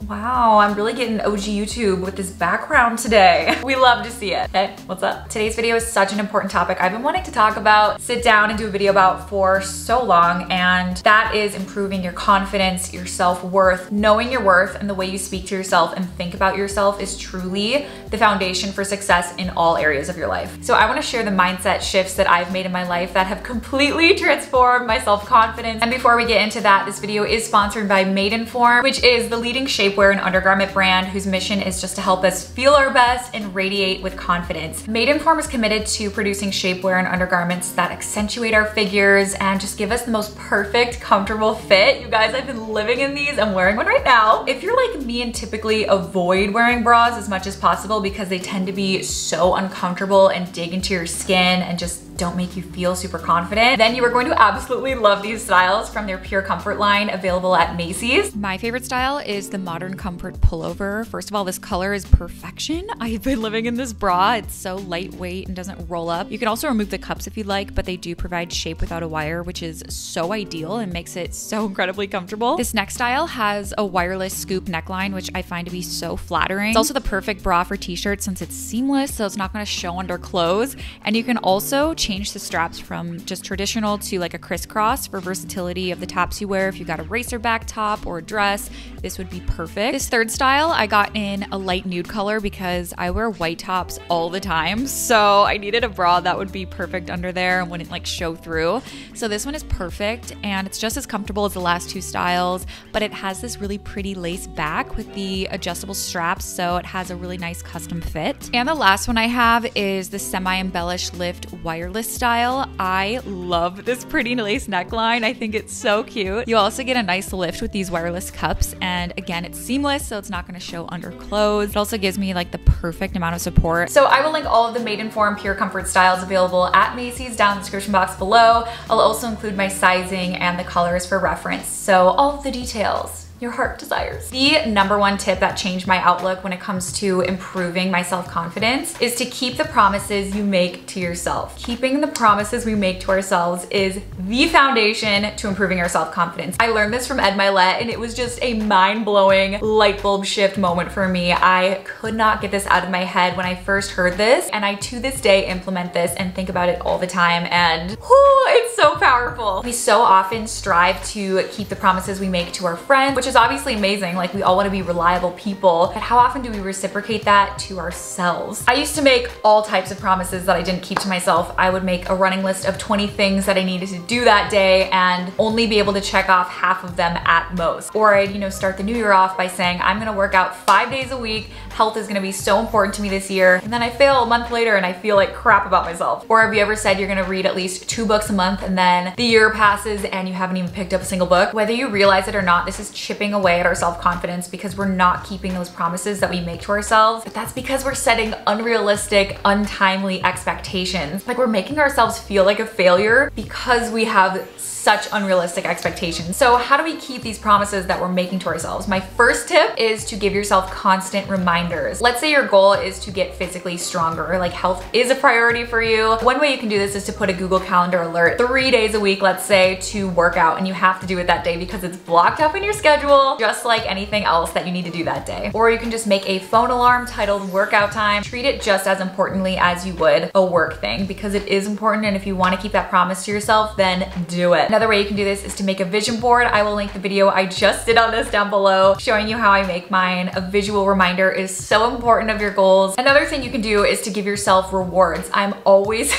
Wow, I'm really getting OG YouTube with this background today. We love to see it. Hey, what's up? Today's video is such an important topic I've been wanting to talk about, sit down and do a video about for so long, and that is improving your confidence, your self-worth. Knowing your worth and the way you speak to yourself and think about yourself is truly the foundation for success in all areas of your life. So I want to share the mindset shifts that I've made in my life that have completely transformed my self-confidence. And before we get into that, this video is sponsored by Maidenform, which is the leading shapewear and undergarment brand whose mission is just to help us feel our best and radiate with confidence. Maidenform is committed to producing shapewear and undergarments that accentuate our figures and just give us the most perfect, comfortable fit. You guys, I've been living in these. I'm wearing one right now. If you're like me and typically avoid wearing bras as much as possible because they tend to be so uncomfortable and dig into your skin and just don't make you feel super confident, then you are going to absolutely love these styles from their Pure Comfort line available at Macy's. My favorite style is the Modern Comfort Pullover. First of all, this color is perfection. I've been living in this bra. It's so lightweight and doesn't roll up. You can also remove the cups if you'd like, but they do provide shape without a wire, which is so ideal and makes it so incredibly comfortable. This next style has a wireless scoop neckline, which I find to be so flattering. It's also the perfect bra for t-shirts since it's seamless, so it's not gonna show under clothes. And you can also change the straps from just traditional to like a crisscross for versatility of the tops you wear. If you got a racer back top or a dress, this would be perfect. This third style I got in a light nude color because I wear white tops all the time, so I needed a bra that would be perfect under there and wouldn't like show through. So this one is perfect and it's just as comfortable as the last two styles, but it has this really pretty lace back with the adjustable straps, so it has a really nice custom fit. And the last one I have is the semi-embellished lift wireless style. I love this pretty lace neckline. I think it's so cute. You also get a nice lift with these wireless cups, and again, it's seamless, so it's not going to show under clothes. It also gives me like the perfect amount of support. So I will link all of the Maidenform Pure Comfort styles available at Macy's down in the description box below. I'll also include my sizing and the colors for reference, so all of the details your heart desires. The number one tip that changed my outlook when it comes to improving my self-confidence is to keep the promises you make to yourself. Keeping the promises we make to ourselves is the foundation to improving our self-confidence. I learned this from Ed Milet and it was just a mind-blowing light bulb shift moment for me. I could not get this out of my head when I first heard this, and I to this day implement this and think about it all the time, and whoo, it's so powerful. We so often strive to keep the promises we make to our friends, which is obviously amazing. Like, we all want to be reliable people, but how often do we reciprocate that to ourselves? I used to make all types of promises that I didn't keep to myself. I would make a running list of 20 things that I needed to do that day and only be able to check off half of them at most. Or I'd, start the new year off by saying, I'm gonna work out 5 days a week. Health is gonna be so important to me this year. And then I fail a month later and I feel like crap about myself. Or have you ever said you're gonna read at least 2 books a month and then the year passes and you haven't even picked up a single book? Whether you realize it or not, this is chipping away at our self-confidence because we're not keeping those promises that we make to ourselves. But that's because we're setting unrealistic, untimely expectations. Like, we're making ourselves feel like a failure because we have such unrealistic expectations. So how do we keep these promises that we're making to ourselves? My first tip is to give yourself constant reminders. Let's say your goal is to get physically stronger, like health is a priority for you. One way you can do this is to put a Google Calendar alert 3 days a week, let's say, to work out, and you have to do it that day because it's blocked up in your schedule, just like anything else that you need to do that day. Or you can just make a phone alarm titled workout time. Treat it just as importantly as you would a work thing because it is important, and if you want to keep that promise to yourself, then do it. Another way you can do this is to make a vision board. I will link the video I just did on this down below, showing you how I make mine. A visual reminder is so important of your goals. Another thing you can do is to give yourself rewards. I've always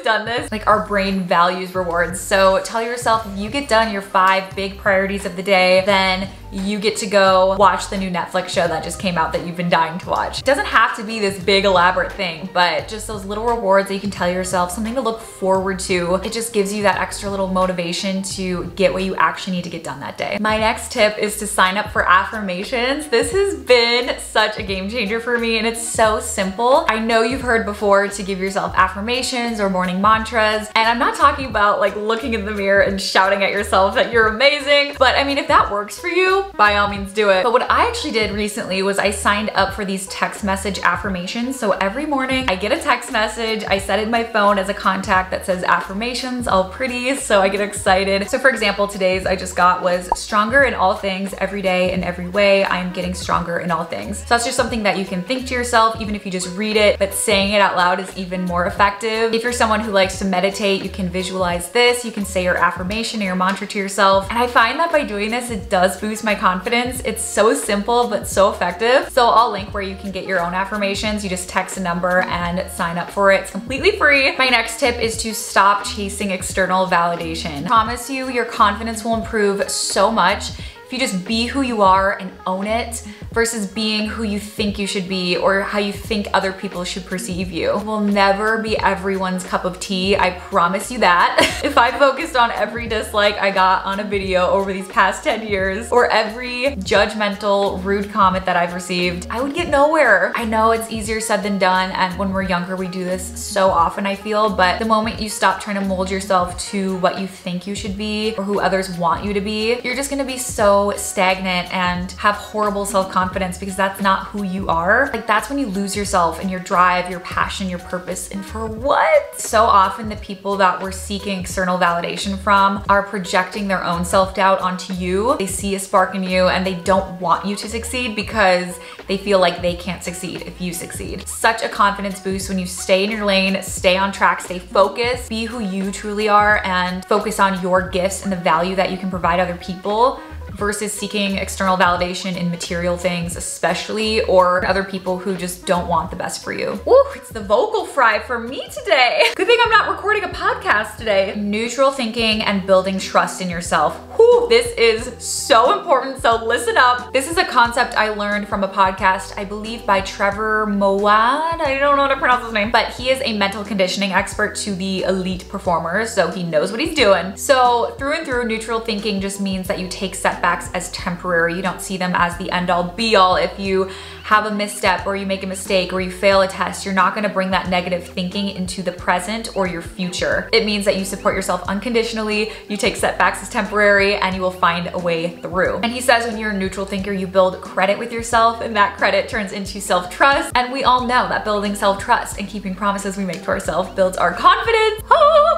done this. Like, our brain values rewards. So tell yourself, if you get done your 5 big priorities of the day, then you get to go watch the new Netflix show that just came out that you've been dying to watch. It doesn't have to be this big elaborate thing, but just those little rewards that you can tell yourself, something to look forward to. It just gives you that extra little motivation to get what you actually need to get done that day. My next tip is to sign up for affirmations. This has been such a game changer for me, and it's so simple. I know you've heard before to give yourself affirmations or morning mantras, and I'm not talking about like looking in the mirror and shouting at yourself that you're amazing, but I mean, if that works for you, to, by all means do it. But what I actually did recently was I signed up for these text message affirmations. So every morning I get a text message, I set it in my phone as a contact that says affirmations, all pretty, so I get excited. So for example, today's I just got was stronger in all things, every day in every way, I am getting stronger in all things. So that's just something that you can think to yourself, even if you just read it, but saying it out loud is even more effective. If you're someone who likes to meditate, you can visualize this, you can say your affirmation or your mantra to yourself. And I find that by doing this, it does boost my confidence. It's so simple, but so effective. So I'll link where you can get your own affirmations. You just text a number and sign up for it. It's completely free. My next tip is to stop chasing external validation. I promise you, your confidence will improve so much if you just be who you are and own it versus being who you think you should be or how you think other people should perceive you. You will never be everyone's cup of tea, I promise you that. If I focused on every dislike I got on a video over these past 10 years or every judgmental, rude comment that I've received, I would get nowhere. I know it's easier said than done, and when we're younger we do this so often, I feel, but the moment you stop trying to mold yourself to what you think you should be or who others want you to be, you're just gonna be so stagnant and have horrible self-confidence because that's not who you are. Like, that's when you lose yourself and your drive, your passion, your purpose, and for what? So often the people that we're seeking external validation from are projecting their own self-doubt onto you. They see a spark in you and they don't want you to succeed because they feel like they can't succeed if you succeed. Such a confidence boost when you stay in your lane, stay on track, stay focused, be who you truly are, and focus on your gifts and the value that you can provide other people versus seeking external validation in material things especially, or other people who just don't want the best for you. Ooh, it's the vocal fry for me today. Good thing I'm not recording a podcast today. Neutral thinking and building trust in yourself. Whew, this is so important, so listen up. This is a concept I learned from a podcast, I believe by Trevor Moawad. I don't know how to pronounce his name, but he is a mental conditioning expert to the elite performers, so he knows what he's doing. So through and through, neutral thinking just means that you take setbacks as temporary. You don't see them as the end all be all. If you have a misstep or you make a mistake or you fail a test, you're not gonna bring that negative thinking into the present or your future. It means that you support yourself unconditionally, you take setbacks as temporary, and you will find a way through. And he says when you're a neutral thinker, you build credit with yourself, and that credit turns into self-trust. And we all know that building self-trust and keeping promises we make to ourselves builds our confidence.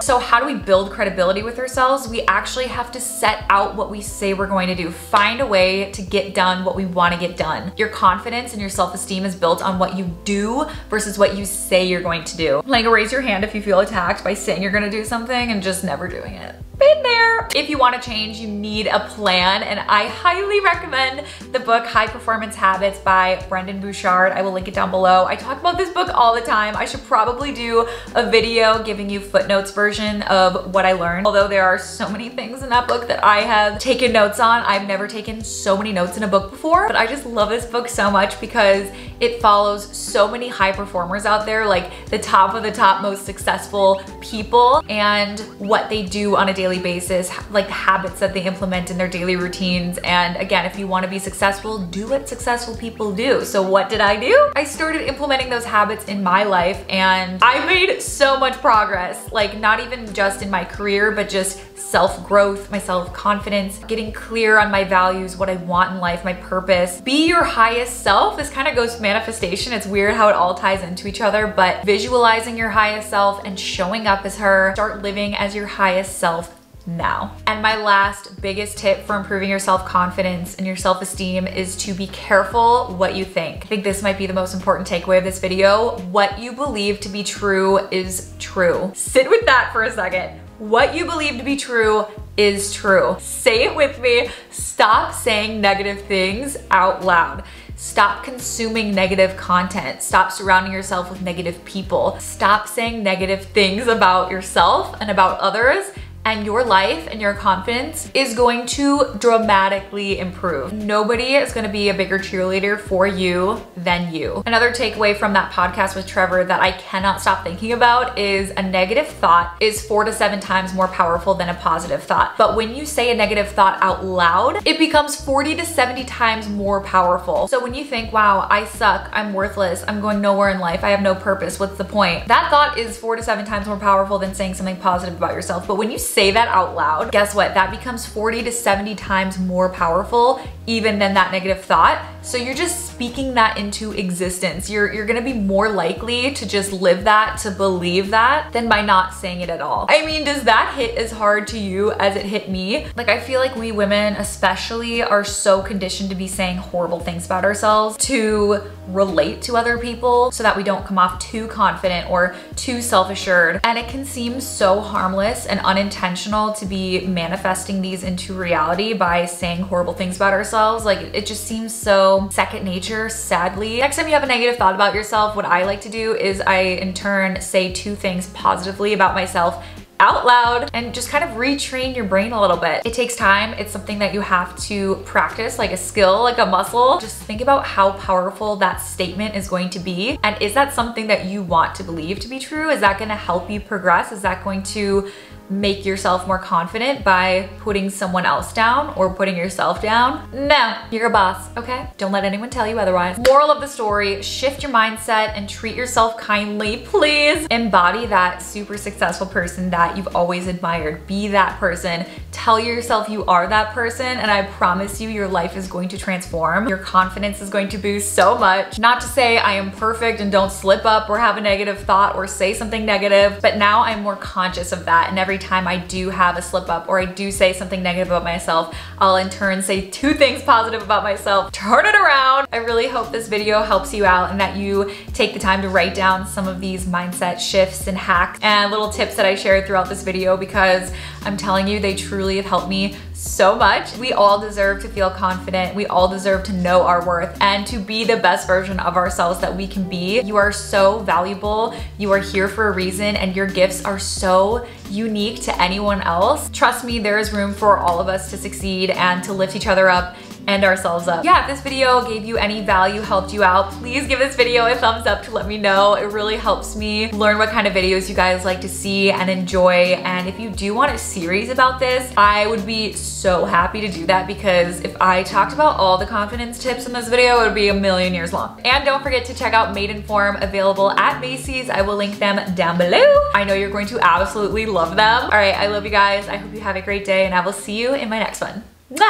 So how do we build credibility with ourselves? We actually have to set out what we say we're going to do. Find a way to get done what we want to get done. Your confidence and your self-esteem is built on what you do versus what you say you're going to do. Like, raise your hand if you feel attacked by saying you're gonna do something and just never doing it. Been there. If you want to change, you need a plan, and I highly recommend the book High Performance Habits by Brendon Burchard. I will link it down below. I talk about this book all the time. I should probably do a video giving you footnotes version of what I learned. Although there are so many things in that book that I have taken notes on. I've never taken so many notes in a book before, but I just love this book so much because it follows so many high performers out there, like the top of the top most successful people, and what they do on a daily basis, like the habits that they implement in their daily routines. And again, if you want to be successful, do what successful people do. So what did I do? I started implementing those habits in my life, and I made so much progress, like not even just in my career, but just self-growth, my self-confidence, getting clear on my values, what I want in life, my purpose. Be your highest self. This kind of goes to manifestation. It's weird how it all ties into each other, but visualizing your highest self and showing up as her, start living as your highest self now. And my last biggest tip for improving your self-confidence and your self-esteem is to be careful what you think. I think this might be the most important takeaway of this video. What you believe to be true is true. Sit with that for a second. What you believe to be true is true. Say it with me. Stop saying negative things out loud. Stop consuming negative content. Stop surrounding yourself with negative people. Stop saying negative things about yourself and about others, and your life and your confidence is going to dramatically improve. Nobody is gonna be a bigger cheerleader for you than you. Another takeaway from that podcast with Trevor that I cannot stop thinking about is a negative thought is 4 to 7 times more powerful than a positive thought. But when you say a negative thought out loud, it becomes 40 to 70 times more powerful. So when you think, wow, I suck, I'm worthless, I'm going nowhere in life, I have no purpose, what's the point? That thought is 4 to 7 times more powerful than saying something positive about yourself. But when you say that out loud, guess what? That becomes 40 to 70 times more powerful even than that negative thought. So you're just speaking that into existence. You're gonna be more likely to just live that, to believe that, than by not saying it at all. I mean, does that hit as hard to you as it hit me? Like, I feel like we women especially are so conditioned to be saying horrible things about ourselves to relate to other people so that we don't come off too confident or too self-assured. And it can seem so harmless and unintentional to be manifesting these into reality by saying horrible things about ourselves. Like, it just seems so second nature, sadly. Next time you have a negative thought about yourself, what I like to do is I in turn say 2 things positively about myself out loud and just kind of retrain your brain a little bit. It takes time. It's something that you have to practice, like a skill, like a muscle. Just think about how powerful that statement is going to be. And is that something that you want to believe to be true? Is that gonna help you progress? Is that going to make yourself more confident by putting someone else down or putting yourself down? No, you're a boss, okay? Don't let anyone tell you otherwise. Moral of the story, shift your mindset and treat yourself kindly, please. Embody that super successful person that you've always admired. Be that person. Tell yourself you are that person, and I promise you your life is going to transform. Your confidence is going to boost so much. Not to say I am perfect and don't slip up or have a negative thought or say something negative, but now I'm more conscious of that, and every time I do have a slip up or I do say something negative about myself, I'll in turn say 2 things positive about myself, turn it around. I really hope this video helps you out and that you take the time to write down some of these mindset shifts and hacks and little tips that I shared throughout this video, because I'm telling you, they truly have helped me so much. We all deserve to feel confident. We all deserve to know our worth and to be the best version of ourselves that we can be. You are so valuable. You are here for a reason, and your gifts are so unique to anyone else. Trust me, there is room for all of us to succeed and to lift each other up and ourselves up. Yeah, if this video gave you any value, helped you out, please give this video a thumbs up to let me know. It really helps me learn what kind of videos you guys like to see and enjoy. And if you do want a series about this, I would be so happy to do that, because if I talked about all the confidence tips in this video, it would be a million years long. And don't forget to check out Made in Form, available at Macy's. I will link them down below. I know you're going to absolutely love them. All right, I love you guys. I hope you have a great day, and I will see you in my next one. Mwah!